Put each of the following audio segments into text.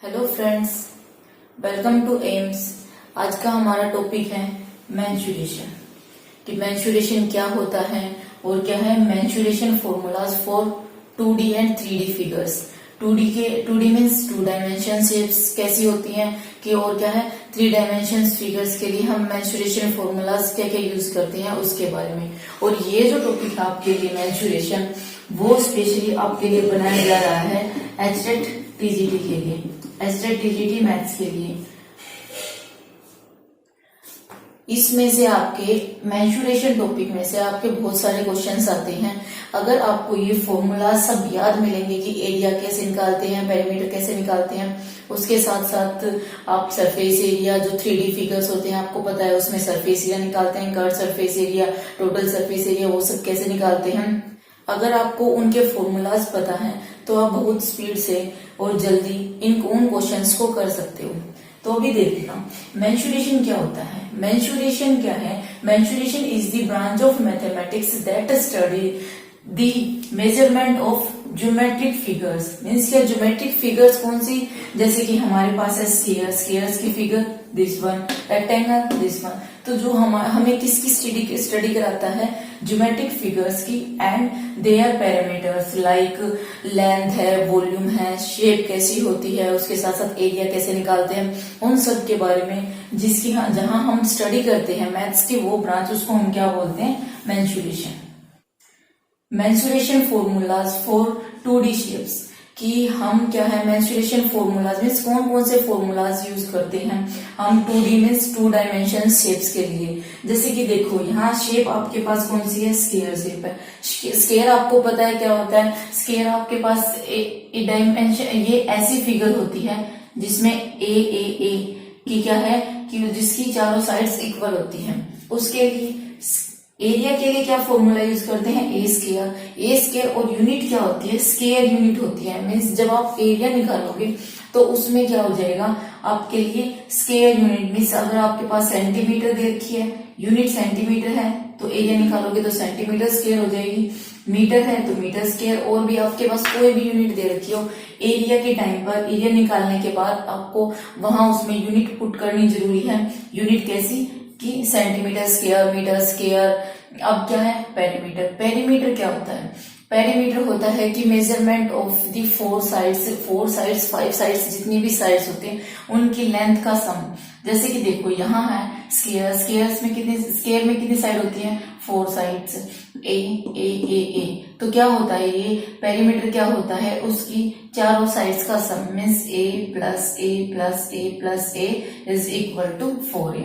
Hello friends, welcome to AIIMS. आज का हमारा टॉपिक है मेंस्ट्रुएशन। कि मेंस्ट्रुएशन क्या होता है और क्या है menstruation formulas for 2D and 3D figures. 2D means 2 dimension shapes कैसी होती हैं कि और क्या है 3 डायमेंशन फिगर्स के लिए हम मेंस्ट्रुएशन फॉर्मूलाज क्या क्या यूज करते हैं उसके बारे में। और ये जो टॉपिक है आपके लिए मेंस्ट्रुएशन, वो स्पेशली आपके लिए बनाया जा रहा है एचटेट टीजीटी के लिए, एचटेट टीजीटी मैथ्स के लिए। इसमें से आपके मेंस्ट्रुएशन टॉपिक में से आपके बहुत सारे क्वेश्चंस आते हैं। अगर आपको ये फॉर्मूला सब याद मिलेंगे कि एरिया कैसे निकालते हैं, पेरीमीटर कैसे निकालते हैं, उसके साथ साथ आप सरफेस एरिया जो 3D फिगर्स होते हैं आपको पता है उसमें सरफेस एरिया निकालते हैं, curve surface area, total surface area, वो सब कैसे निकालते हैं। अगर आपको उनके फॉर्मूलाज पता है तो आप बहुत स्पीड से और जल्दी उन क्वेश्चंस को कर सकते हो। तो अभी देखना मेंस्ट्रुएशन क्या होता है। मेंस्ट्रुएशन क्या है? Mensuration is the branch of mathematics that study the measurement of geometric figures. Means क्या ज्योमेट्रिक फिगर्स कौन सी? जैसे कि हमारे पास है स्केयर्स की figure this one, rectangle this one. तो जो हमें किसकी स्टडी कराता है? ज्योमेट्रिक फिगर्स की and their parameters like length है, वॉल्यूम है, शेप कैसी होती है, उसके साथ साथ एरिया कैसे निकालते हैं, उन सब के बारे में जिसकी जहां हम स्टडी करते हैं मैथ्स की वो ब्रांच, उसको हम क्या बोलते हैं? Menstruation. Menstruation formulas for 2D shapes कि हम क्या है मेंस्ट्रुएशन फॉर्मूलाज मीन्स कौन कौन से फॉर्मूलाज यूज करते हैं हम 2D मीन्स 2 डायमेंशन शेप्स के लिए। जैसे कि देखो यहाँ शेप आपके पास कौन सी है? स्केयर शेप है। स्केयर आपको पता है क्या होता है? स्केयर आपके पास डायमेंशन ये ऐसी फिगर होती है जिसमें ए की क्या है कि जिसकी चारों साइड्स इक्वल होती हैं। उसके लिए एरिया के लिए क्या फॉर्मूला यूज करते हैं? ए स्केयर। और यूनिट क्या होती है? स्केयर यूनिट होती है। मीन्स जब आप एरिया निकालोगे तो उसमें क्या हो जाएगा आपके लिए? Square unit. मीन्स अगर आपके पास सेंटीमीटर दे रखी है, यूनिट सेंटीमीटर है, तो एरिया निकालोगे तो सेंटीमीटर स्केयर हो जाएगी। मीटर है तो मीटर स्केयर। और भी आपके पास कोई भी यूनिट दे रखी हो, एरिया के टाइम पर एरिया निकालने के बाद आपको वहां उसमें यूनिट पुट करनी जरूरी है। यूनिट कैसी कि सेंटीमीटर स्केयर, मीटर स्केयर। अब क्या है? पेरीमीटर। पेरीमीटर क्या होता है? पेरीमीटर होता है कि measurement of the 4 sides 5 sides जितनी भी साइड्स होते हैं उनकी लेंथ का सम। जैसे कि देखो यहाँ है स्केयर में कितनी साइड होती है? 4 साइड्स, ए। तो क्या होता है ये पेरीमीटर क्या होता है? उसकी चारों साइड्स का sum means a plus a plus a plus a is equal to 4a।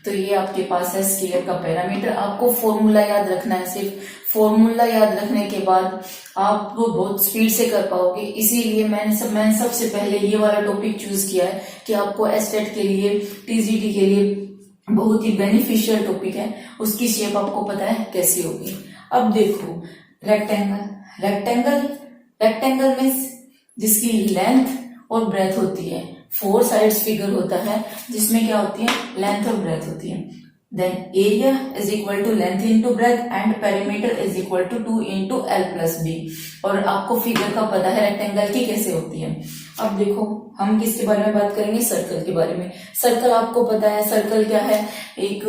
तो ये आपके पास है स्केयर का पैरामीटर। आपको फॉर्मूला याद रखना है। सिर्फ फॉर्मूला याद रखने के बाद आप वो बहुत स्पीड से कर पाओगे। इसीलिए मैंने सबसे पहले ये वाला टॉपिक चूज किया है कि आपको एचटेट के लिए, टीजीटी के लिए बहुत ही बेनिफिशियल टॉपिक है। उसकी शेप आपको पता है कैसी होगी। अब देखो रेक्टेंगल मीन्स जिसकी लेंथ और ब्रेथ होती है। 4 साइड्स फिगर होता है जिसमें क्या होती है? लेंथ और ब्रेथ होती है। Then area is equal to length into breadth and perimeter is equal to 2 into L plus B. और आपको फिगर का पता है रेक्टेंगल की कैसे होती है। अब देखो हम किसके बारे में बात करेंगे? सर्कल के बारे में। सर्कल आपको पता है सर्कल क्या है? एक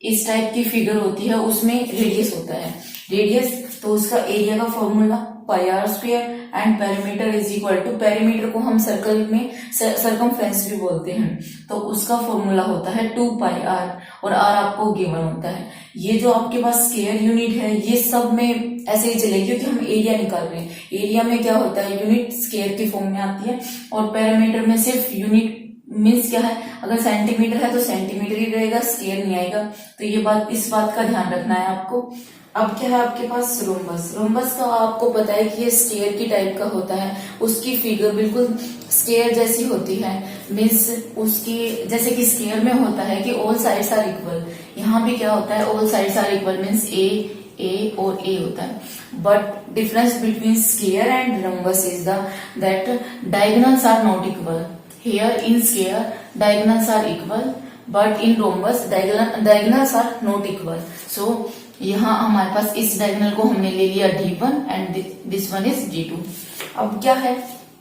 इस टाइप की फिगर होती है, उसमें रेडियस होता है। रेडियस तो उसका एरिया का formula pi r square and perimeter is equal to, perimeter को हम सर्कल में सरकमफ्रेंस भी बोलते हैं, तो उसका फॉर्मूला होता है 2 पाई आर और आर आपको गिवन होता है। ये जो आपके पास स्क्वायर यूनिट है ये सब में ऐसे ही चलेगी क्योंकि हम एरिया निकाल रहे हैं। एरिया में क्या होता है? यूनिट स्क्वायर की फॉर्म में आती है और पैरामीटर में सिर्फ यूनिट मीन्स क्या है? अगर सेंटीमीटर है तो सेंटीमीटर ही रहेगा, स्केयर नहीं आएगा। तो ये इस बात का ध्यान रखना है आपको। अब क्या है आपके पास? रोम्बस का आपको पता है कि ये स्केयर की टाइप का होता है। उसकी फिगर बिल्कुल स्केयर जैसी होती है। मीन्स उसकी जैसे कि स्केयर में होता है कि ऑल साइड्स आर इक्वल, यहाँ भी क्या होता है? All sides are equal means A और ए होता है। But difference between square and rhombus is that diagonals are not equal. Here in scale diagonals are equal, but in rhombus diagonals are not equal. So यहाँ हमारे पास इस diagonal को हमने ले लिया D1 and this one is D2। अब क्या है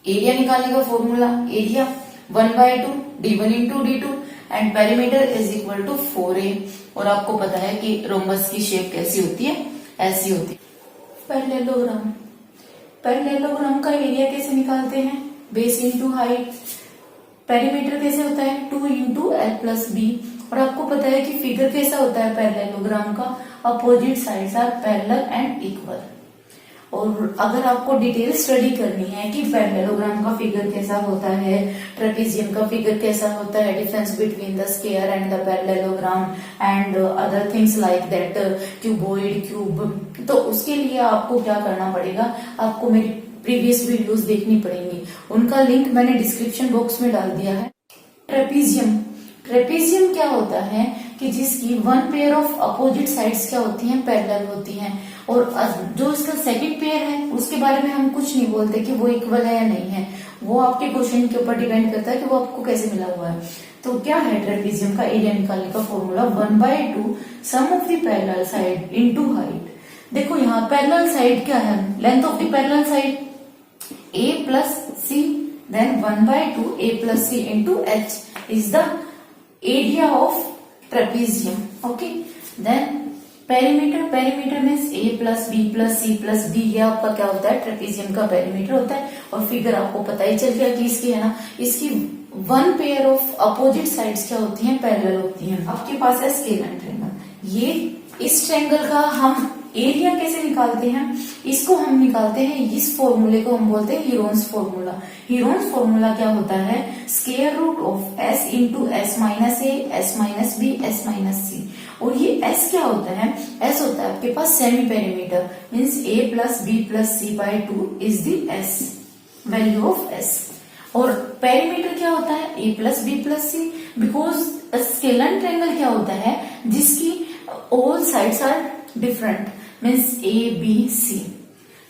एरिया निकालने का formula, area 1/2 d1 into d2 and perimeter is equal to 4a। और आपको पता है कि रोम्बस की शेप कैसी होती है, ऐसी होती है। पैरेललोग्राम, पैरेललोग्राम का एरिया कैसे निकालते हैं, बेस इंटू हाइट। पेरीमीटर कैसे होता है 2 इंटू एल प्लस बी। और आपको पता है कि फिगर कैसा होता है पैरेललोग्राम का, opposite sides are parallel and equal. और अगर आपको डिटेल स्टडी करनी है कि पैरेललोग्राम का फिगर कैसा होता है, ट्रेपेजियम का फिगर कैसा होता है, difference between the square and the parallelogram and other things like that, cuboid, cube, तो उसके लिए आपको क्या करना पड़ेगा, आपको मेरी प्रीवियस वीडियोस देखनी पड़ेंगी। उनका लिंक मैंने डिस्क्रिप्शन बॉक्स में डाल दिया है। ट्रेपेजियम, ट्रेपेजियम क्या होता है कि जिसकी one pair of opposite sides क्या होती हैं, पैरेलल होती हैं। और जो इसका सेकंड पेयर है उसके बारे में हम कुछ नहीं बोलते कि वो इक्वल है या नहीं है, वो आपके क्वेश्चन के ऊपर डिपेंड करता है कि वो आपको कैसे मिला हुआ है। तो क्या है ट्रेपेजियम का एरिया निकालने का formula, 1/2 sum of the parallel side into height. देखो यहाँ पैरेलल साइड क्या है, length of the parallel side a plus c, then 1/2 a plus c into h is the area of trapezium. Okay, then perimeter, perimeter means a plus b plus c plus d, ये आपका क्या होता है, trapezium का perimeter होता है। और figure आपको पता ही चल गया कि इसकी है ना, इसकी one pair of opposite sides क्या होती हैं, पैरेलल होती हैं। आपके पास है स्केलर ट्रायंगल, ये इस ट्रायंगल का हम एरिया कैसे निकालते हैं, इसको हम निकालते हैं, इस फॉर्मूले को हम बोलते हैं हीरोन्स फॉर्मूला। हीरोन्स फॉर्मूला क्या होता है, square root of s into S minus A, S minus B, S minus C. और ये s क्या होता है, s होता है आपके पास semi perimeter, means a plus B plus C by 2 is the s, value of s। और पेरीमीटर क्या होता है, a plus B plus C, because scalar triangle क्या होता है जिसकी all sides are different, means A B C.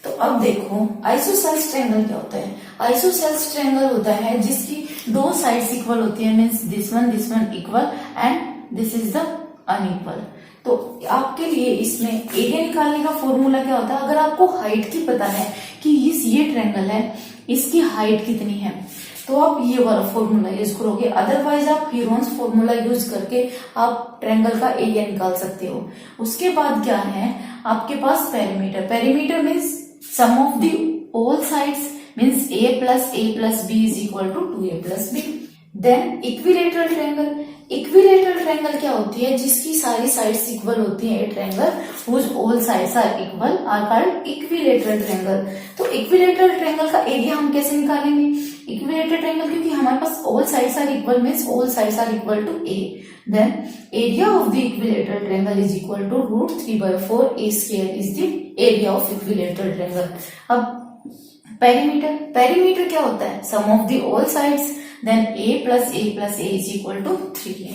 तो अब देखो आइसोसेल्स ट्रायंगल क्या होता है, आइसोसेल्स ट्रायंगल होता है जिसकी दो साइड्स इक्वल होती है, means this one equal and this is the unequal. तो आपके लिए इसमें एरिया निकालने का फॉर्मूला क्या होता है, अगर आपको हाइट की पता है कि ये ट्रायंगल है, इसकी हाइट कितनी है, तो आप ये वाला फॉर्मूला यूज करोगे। अदरवाइज आप हीरोन्स फॉर्मूला यूज करके आप ट्रायंगल का एरिया निकाल सकते हो। उसके बाद क्या है आपके पास perimeter, perimeter means sum of the all sides, means a plus b is equal to 2a plus b। Then equilateral triangle, equilateral triangle क्या होती है, जिसकी सारी साइड्स इक्वल होती है, triangle whose all sides are equal are called equilateral triangle. तो equilateral triangle का area हम कैसे निकालेंगे, इक्विलेटरल ट्रायंगल क्योंकि हमारे पास all sides are equal, means all sides are equal to a, then area of the equilateral triangle is equal to √3/4 a square is the area of equilateral triangle. अब perimeter, perimeter क्या होता है, sum of the all sides, then a plus a is equal to 3a।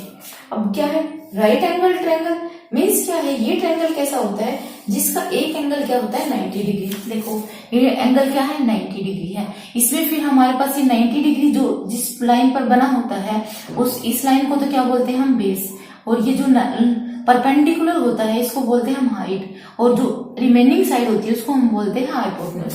अब क्या है right angle triangle, means क्या है, ये ट्रायंगल कैसा होता है जिसका एक एंगल क्या होता है 90 डिग्री। देखो ये एंगल क्या है 90 डिग्री है, इसमें फिर हमारे पास ये 90 डिग्री जो जिस लाइन पर बना होता है उस इस लाइन को तो क्या बोलते हैं हम बेस, और ये जो परपेंडिकुलर होता है इसको बोलते हैं हम हाइट, और जो रिमेनिंग साइड होती है उसको हम बोलते हैं हाइपोटेन्यूज।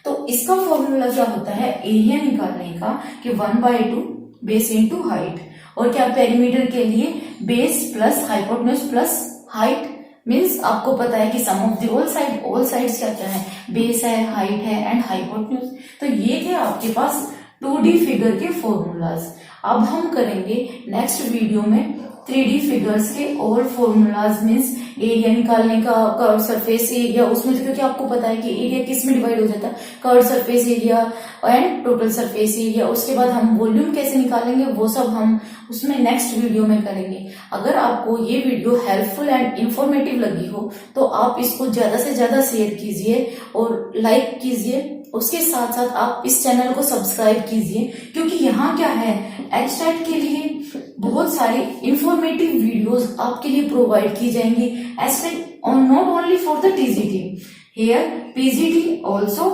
तो इसका फॉर्मूला क्या होता है एरिया निकालने का कि 1/2 बेस इंटू हाइट, और क्या पेरीमीटर के लिए base plus hypotenuse plus height, means आपको पता है कि सम ऑफ द ऑल साइड्स क्या क्या है, बेस है, हाइट है एंड हाइपोटेन्यूज। तो ये थे आपके पास 2D फिगर के फॉर्मूलाज। अब हम करेंगे नेक्स्ट वीडियो में 3D फिगर्स के और फॉर्मूलाज, मीन्स एरिया निकालने का, कर्व सरफेस एरिया, उसमें तो क्योंकि आपको पता है कि एरिया किस में डिवाइड हो जाता है, curve surface area and total surface area. उसके बाद हम वॉल्यूम कैसे निकालेंगे वो सब हम उसमें नेक्स्ट वीडियो में करेंगे। अगर आपको ये वीडियो हेल्पफुल एंड इंफॉर्मेटिव लगी हो तो आप इसको ज्यादा से ज्यादा शेयर कीजिए और लाइक कीजिए। उसके साथ साथ आप इस चैनल को सब्सक्राइब कीजिए, क्योंकि यहाँ क्या है एचटेट के लिए बहुत सारी इंफॉर्मेटिव वीडियोस आपके लिए प्रोवाइड की जाएंगी, HTET not only for the TGT, here PGT also.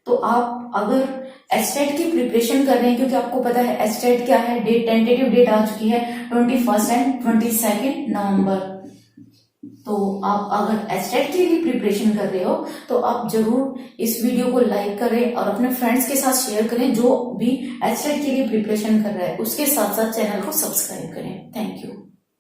तो आप अगर एचटेट की प्रिपरेशन कर रहे हैं, क्योंकि आपको पता है एचटेट क्या है, डेट टेंटेटिव डेट आ चुकी है 21 एंड 22 नवंबर। तो आप अगर एचटेट के लिए प्रिपरेशन कर रहे हो तो आप जरूर इस वीडियो को लाइक करें और अपने फ्रेंड्स के साथ शेयर करें जो भी एचटेट के लिए प्रिपरेशन कर रहा है, उसके साथ साथ चैनल को सब्सक्राइब करें। Thank you.